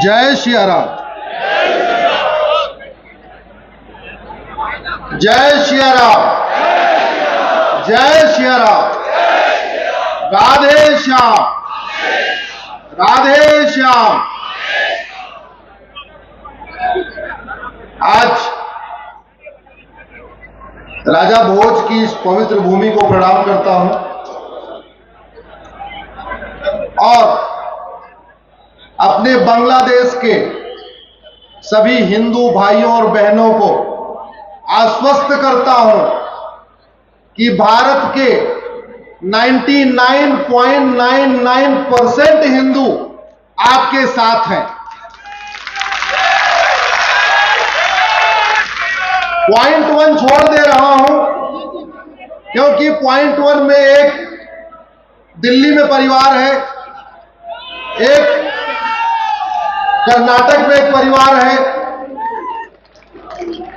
जय सिया राम। जय सिया राम। जय सिया राम। राधे श्याम। राधे श्याम। आज राजा भोज की इस पवित्र भूमि को प्रणाम करता हूं और अपने बांग्लादेश के सभी हिंदू भाइयों और बहनों को आश्वस्त करता हूं कि भारत के 99.99% हिंदू आपके साथ हैं। पॉइंट 1 छोड़ दे रहा हूं क्योंकि पॉइंट 1 में एक दिल्ली में परिवार है, एक कर्नाटक में एक परिवार है,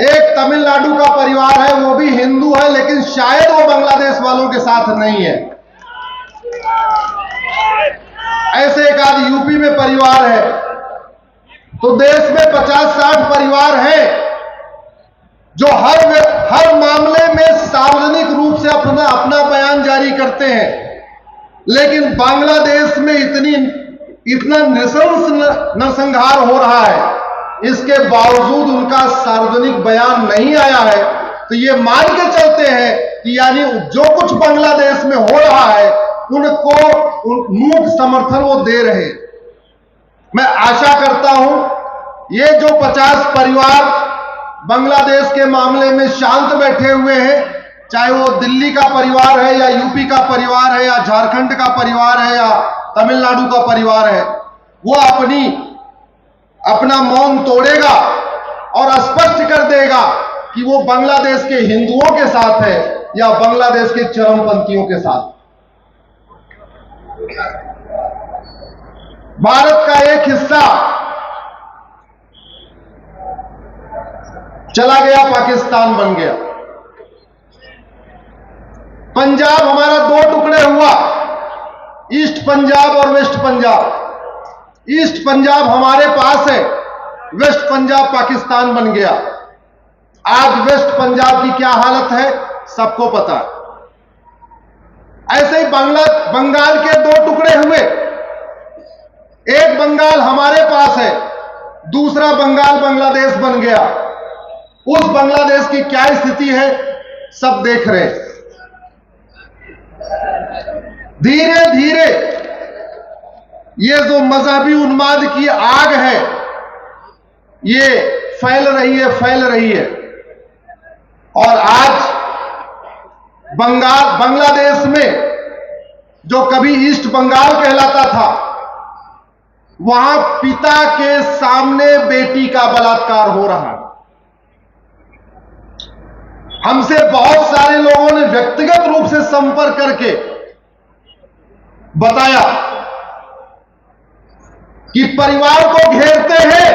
एक तमिलनाडु का परिवार है, वो भी हिंदू है लेकिन शायद वो बांग्लादेश वालों के साथ नहीं है। ऐसे एक आध यूपी में परिवार है। तो देश में 50-60 परिवार हैं जो हर मामले में सार्वजनिक रूप से अपना बयान जारी करते हैं, लेकिन बांग्लादेश में इतना नृशंस नरसंहार हो रहा है, इसके बावजूद उनका सार्वजनिक बयान नहीं आया है। तो ये मान के चलते हैं कि यानी जो कुछ बांग्लादेश में हो रहा है उनको मूक समर्थन वो दे रहे हैं। मैं आशा करता हूं ये जो 50 परिवार बांग्लादेश के मामले में शांत बैठे हुए हैं, चाहे वो दिल्ली का परिवार है या यूपी का परिवार है या झारखंड का परिवार है या तमिलनाडु का परिवार है, वो अपना मौन तोड़ेगा और स्पष्ट कर देगा कि वो बांग्लादेश के हिंदुओं के साथ है या बांग्लादेश के चरमपंथियों के साथ। भारत का एक हिस्सा चला गया, पाकिस्तान बन गया। पंजाब हमारा 2 टुकड़े हुआ, ईस्ट पंजाब और वेस्ट पंजाब। ईस्ट पंजाब हमारे पास है, वेस्ट पंजाब पाकिस्तान बन गया। आज वेस्ट पंजाब की क्या हालत है सबको पता है। ऐसे ही बंगाल के 2 टुकड़े हुए, एक बंगाल हमारे पास है, दूसरा बंगाल बांग्लादेश बन गया। उस बांग्लादेश की क्या स्थिति है सब देख रहे हैं। धीरे धीरे ये जो मजहबी उन्माद की आग है ये फैल रही है और आज बांग्लादेश में जो कभी ईस्ट बंगाल कहलाता था, वहां पिता के सामने बेटी का बलात्कार हो रहा है। हमसे बहुत सारे लोगों ने व्यक्तिगत रूप से संपर्क करके बताया कि परिवार को घेरते हैं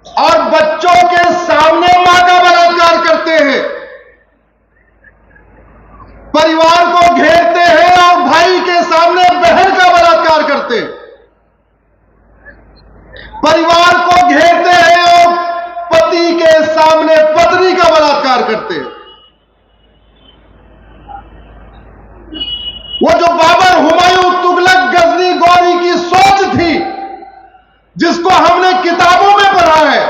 और बच्चों के सामने मां का बलात्कार करते हैं, परिवार को घेरते हैं और भाई के सामने बहन का बलात्कार करते हैं, परिवार को घेरते हैं और पति के सामने पत्नी का बलात्कार करते हैं। वो जो बाबर, हुमायूं, तुगलक, गजनी, गौरी की सोच थी जिसको हमने किताबों में पढ़ा है,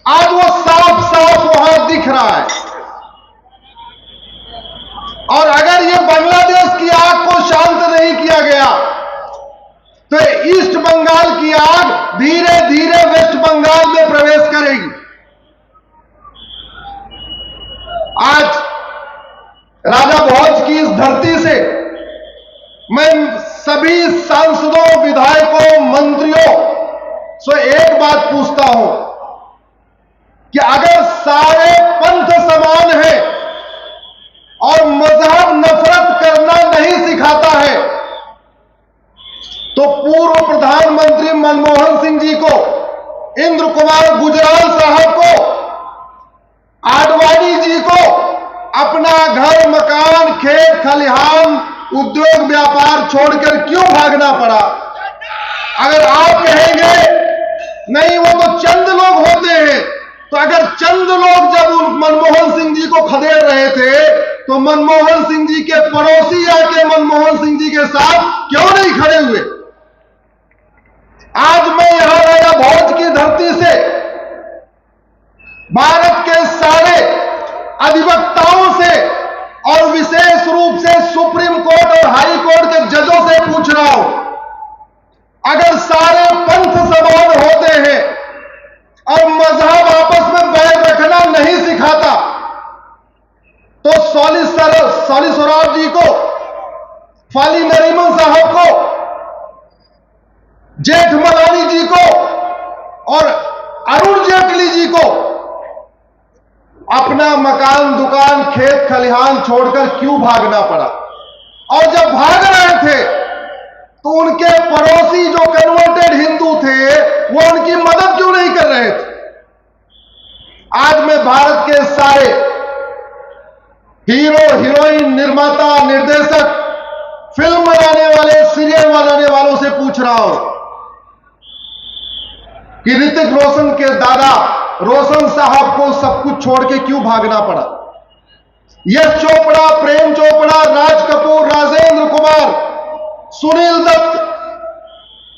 आज वो साफ साफ वहां दिख रहा है। और अगर ये बांग्लादेश की आग को शांत नहीं किया गया तो ईस्ट बंगाल की आग धीरे धीरे वेस्ट बंगाल में प्रवेश करेगी। आज राजा भोज की इस धरती से मैं सभी सांसदों, विधायकों, मंत्रियों से एक बात पूछता हूं कि अगर सारे पंथ समान हैं और मजहब नफरत करना नहीं सिखाता है तो पूर्व प्रधानमंत्री मनमोहन सिंह जी को, इंद्र कुमार गुजराल साहब को, आडवाणी जी को अपना घर, मकान, खेत खलिहान, उद्योग व्यापार छोड़कर क्यों भागना पड़ा? अगर आप कहेंगे नहीं वो तो चंद लोग होते हैं, तो अगर चंद लोग जब मनमोहन सिंह जी को खदेड़ रहे थे तो मनमोहन सिंह जी के पड़ोसी आके मनमोहन सिंह जी के साथ क्यों नहीं खड़े हुए? आज मैं यहां राजा भोज की धरती से भारत के सारे अधिवक्ताओं से और विशेष रूप से सुप्रीम कोर्ट और हाई कोर्ट के जजों से पूछ रहा हूं, अगर सारे पंथ समान होते हैं और मजहब आपस में बैर रखना नहीं सिखाता, तो सॉली सोराब जी को, फाली नरीमन साहब को, जेठमलानी जी को और अरुण जेटली जी को अपना मकान, दुकान, खेत खलिहान छोड़कर क्यों भागना पड़ा? और जब भाग रहे थे तो उनके पड़ोसी जो कन्वर्टेड हिंदू थे वो उनकी मदद क्यों नहीं कर रहे थे? आज मैं भारत के सारे हीरो, हीरोइन, निर्माता, निर्देशक, फिल्म बनाने वाले, सीरियल बनाने वालों से पूछ रहा हूं कि ऋतिक रोशन के दादा रोशन साहब को सब कुछ छोड़ के क्यों भागना पड़ा? यश चोपड़ा, प्रेम चोपड़ा, राज कपूर, राजेंद्र कुमार, सुनील दत्त,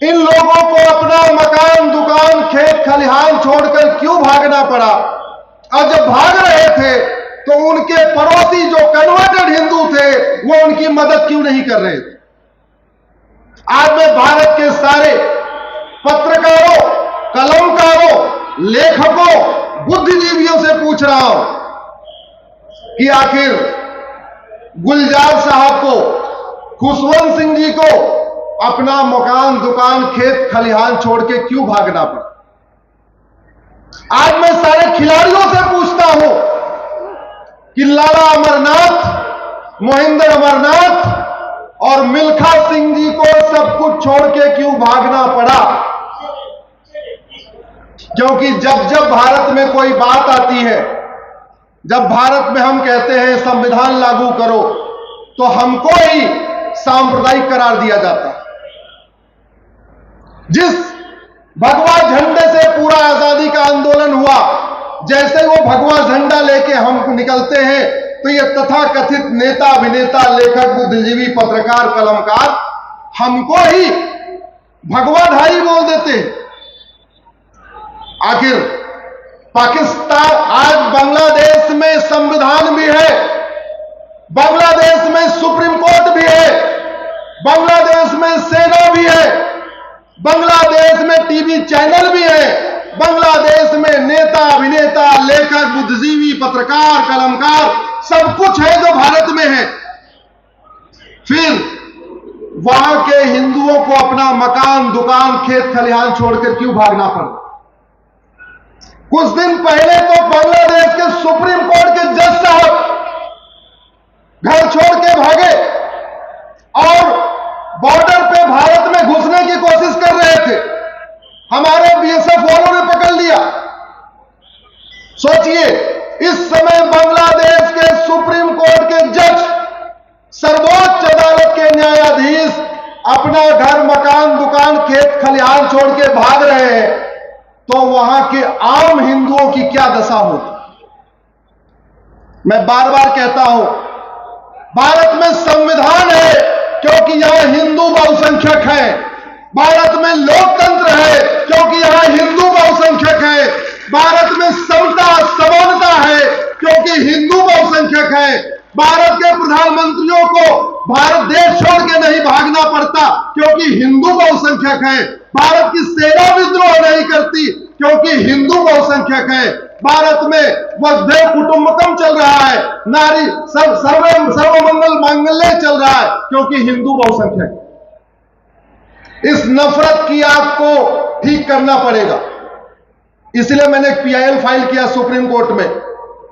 इन लोगों को अपना मकान, दुकान, खेत खलिहान छोड़कर क्यों भागना पड़ा? और जब भाग रहे थे तो उनके पड़ोसी जो कन्वर्टेड हिंदू थे वो उनकी मदद क्यों नहीं कर रहे थे? आज मैं भारत के सारे पत्रकारों, कलमकारों, लेखकों, बुद्धिजीवियों से पूछ रहा हूं कि आखिर गुलजार साहब को, खुशवंत सिंह जी को अपना मकान, दुकान, खेत खलिहान छोड़ के क्यों भागना पड़ा? आज मैं सारे खिलाड़ियों से पूछता हूं कि लाला अमरनाथ, मोहिंदर अमरनाथ और मिल्खा सिंह जी को सब कुछ छोड़ के क्यों भागना पड़ा? क्योंकि जब जब भारत में कोई बात आती है, जब भारत में हम कहते हैं संविधान लागू करो, तो हमको ही सांप्रदायिक करार दिया जाता है। जिस भगवा झंडे से पूरा आजादी का आंदोलन हुआ, जैसे वो भगवा झंडा लेके हम निकलते हैं तो ये तथाकथित नेता, अभिनेता, लेखक, बुद्धिजीवी, पत्रकार, कलमकार हमको ही भगवाधारी बोल देते हैं। आखिर पाकिस्तान, आज बांग्लादेश में संविधान भी है, बांग्लादेश में सुप्रीम कोर्ट भी है, बांग्लादेश में सेना भी है, बांग्लादेश में टीवी चैनल भी है, बांग्लादेश में नेता, अभिनेता, लेखक, बुद्धिजीवी, पत्रकार, कलमकार सब कुछ है जो भारत में है। फिर वहां के हिंदुओं को अपना मकान, दुकान, खेत खलिहान छोड़कर क्यों भागना पड़ा? कुछ दिन पहले तो बांग्लादेश के सुप्रीम कोर्ट के जज साहब घर छोड़ के भागे और बॉर्डर पे भारत में घुसने की कोशिश कर रहे थे। हमारे बीएसएफ वालों ने पकड़ लिया। सोचिए, इस समय बांग्लादेश के सुप्रीम कोर्ट के जज, सर्वोच्च अदालत के न्यायाधीश अपना घर, मकान, दुकान, खेत खलिहान छोड़ के भाग रहे हैं, तो वहां के आम हिंदुओं की क्या दशा होती? मैं बार बार कहता हूं, भारत में संविधान है क्योंकि यहां हिंदू बहुसंख्यक है, भारत में लोकतंत्र है क्योंकि यहां हिंदू बहुसंख्यक है, भारत में समता, समानता है क्योंकि हिंदू बहुसंख्यक है, भारत के प्रधानमंत्रियों को भारत देश छोड़ के नहीं भागना पड़ता क्योंकि हिंदू बहुसंख्यक है, भारत की सेना विद्रोह नहीं करती क्योंकि हिंदू बहुसंख्यक है, भारत में वसुधैव कुटुंबकम चल रहा है, नारी सर्वमंगल मांगल्य चल रहा है क्योंकि हिंदू बहुसंख्यक। इस नफरत की आग को ठीक करना पड़ेगा। इसलिए मैंने एक पीआईएल फाइल किया सुप्रीम कोर्ट में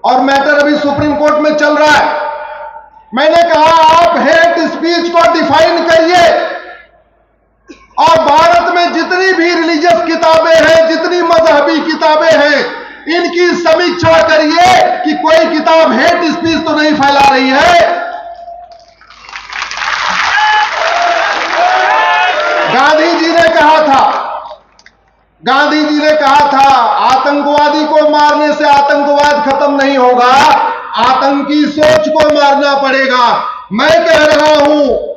और मैटर अभी सुप्रीम कोर्ट में चल रहा है। मैंने कहा आप हेट स्पीच को डिफाइन करिए और भारत में जितनी भी रिलीजियस किताबें हैं, जितनी मजहबी किताबें हैं, इनकी समीक्षा करिए कि कोई किताब हेट स्पीच तो नहीं फैला रही है। गांधी जी ने कहा था था, गांधी जी ने कहा था आतंकवादी को मारने से आतंकवाद खत्म नहीं होगा, आतंकी सोच को मारना पड़ेगा। मैं कह रहा हूं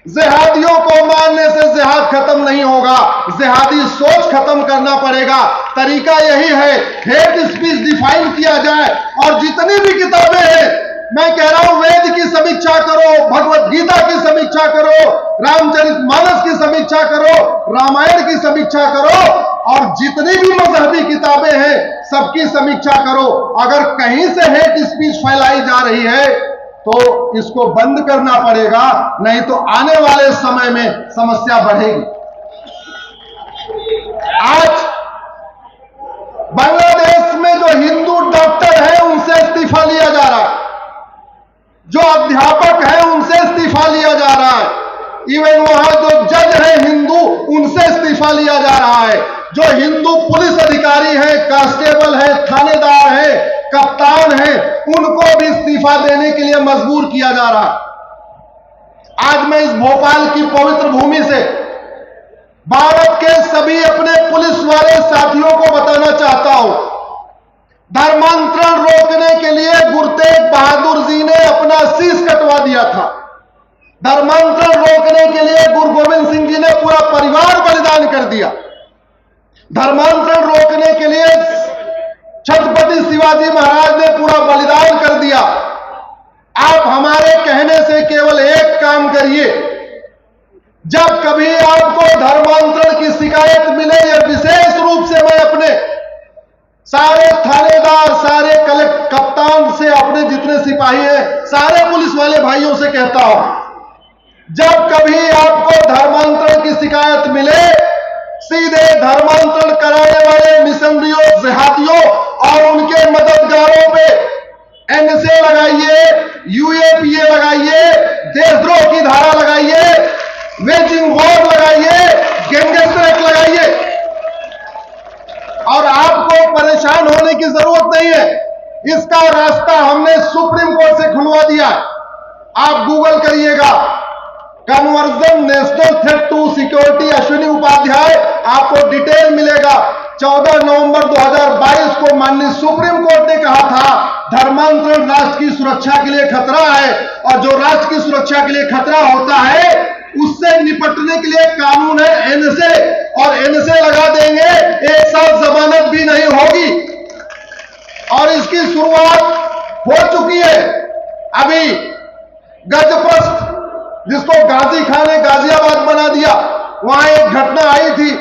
जिहादियों को मारने से जिहाद खत्म नहीं होगा, जिहादी सोच खत्म करना पड़ेगा। तरीका यही है, हेट स्पीच डिफाइन किया जाए और जितनी भी किताबें हैं, मैं कह रहा हूं वेद की समीक्षा करो, भगवत गीता की समीक्षा करो, रामचरितमानस की समीक्षा करो, रामायण की समीक्षा करो और जितनी भी मजहबी किताबें हैं सबकी समीक्षा करो। अगर कहीं से हेट स्पीच फैलाई जा रही है तो इसको बंद करना पड़ेगा, नहीं तो आने वाले समय में समस्या बढ़ेगी। आज बांग्लादेश में जो हिंदू डॉक्टर हैं उनसे इस्तीफा लिया जा रहा है, जो अध्यापक हैं उनसे इस्तीफा लिया जा रहा है, इवन वहां जो जज हैं हिंदू उनसे इस्तीफा लिया जा रहा है, जो हिंदू पुलिस अधिकारी हैं, कांस्टेबल हैं, थानेदार हैं, कप्तान हैं, उनको भी इस्तीफा देने के लिए मजबूर किया जा रहा है। आज मैं इस भोपाल की पवित्र भूमि से भारत के सभी अपने पुलिस वाले साथियों को बताना चाहता हूं, धर्मांतरण रोकने के लिए गुरु तेग बहादुर जी ने अपना शीश कटवा दिया था। धर्मांतरण रोकने के लिए गुरु गोविंद सिंह जी ने पूरा परिवार बलिदान कर दिया। धर्मांतरण रोकने के लिए छत्रपति शिवाजी महाराज ने पूरा बलिदान कर दिया। आप हमारे कहने से केवल एक काम करिए, जब कभी आपको धर्मांतरण की शिकायत मिले, या विशेष रूप से मैं अपने सारे थानेदार, सारे कप्तान से, अपने जितने सिपाही हैं, सारे पुलिस वाले भाइयों से कहता हूं, जब कभी आपको धर्मांतरण की शिकायत मिले, सीधे धर्मांतरण कराने वाले मिशनरियों, जिहादियों और उनके मददगारों पे एनएसए लगाइए, यूएपीए लगाइए, देशद्रोह की धारा लगाइए, वेजिंग वॉर लगाइए, गैंगस्टर एक्ट लगाइए। और आपको परेशान होने की जरूरत नहीं है, इसका रास्ता हमने सुप्रीम कोर्ट से खुलवा दिया। आप गूगल करिएगा, conversion national threat to security Ashwini Upadhyay, आपको डिटेल मिलेगा। 14 नवंबर 2022 को माननीय सुप्रीम कोर्ट ने कहा था धर्मांतरण राष्ट्र की सुरक्षा के लिए खतरा है, और जो राष्ट्र की सुरक्षा के लिए खतरा होता है उससे निपटने के लिए कानून है एनएसए, और एनएसए लगा देंगे, एक साल जमानत भी नहीं होगी। और इसकी शुरुआत हो चुकी है। अभी गजपत, जिसको गाजी खान ने गाजियाबाद बना दिया, वहां एक घटना आई थी,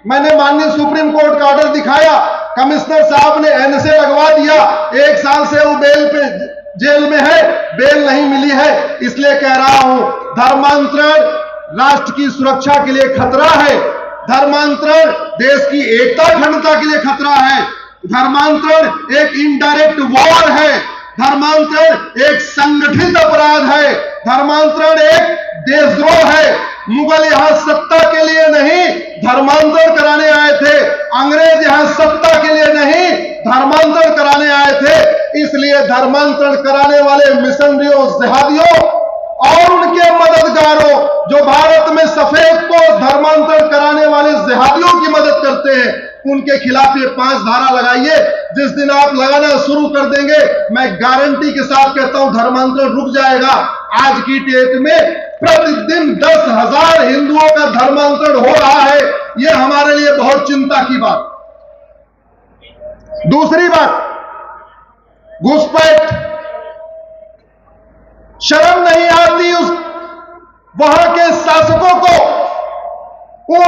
मैंने माननीय सुप्रीम कोर्ट का ऑर्डर दिखाया, कमिश्नर साहब ने एनएसए लगवा दिया, 1 साल से वो बेल पे जेल में है, बेल नहीं मिली है। इसलिए कह रहा हूं धर्मांतरण राष्ट्र की सुरक्षा के लिए खतरा है, धर्मांतरण देश की एकता अखंडता के लिए खतरा है, धर्मांतरण एक इनडायरेक्ट वॉर है, धर्मांतरण एक संगठित अपराध है, धर्मांतरण एक देशद्रोह है। मुगल यहां सत्ता के लिए नहीं धर्मांतरण कराने आए थे, अंग्रेज यहां सत्ता के लिए नहीं धर्मांतरण कराने आए थे। इसलिए धर्मांतरण कराने वाले मिशनरियों, जिहादियों और उनके मददगारों, जो भारत में सफेद पोस्ट धर्मांतरण कराने वाले जिहादियों की मदद करते हैं, उनके खिलाफ ये 5 धारा लगाइए। जिस दिन आप लगाना शुरू कर देंगे, मैं गारंटी के साथ कहता हूं धर्मांतरण रुक जाएगा। आज की डेट में प्रतिदिन 10,000 हिंदुओं का धर्मांतरण हो रहा है, यह हमारे लिए बहुत चिंता की बात। दूसरी बात, घुसपैठ, शर्म नहीं आती उस वहां के शासकों को। वो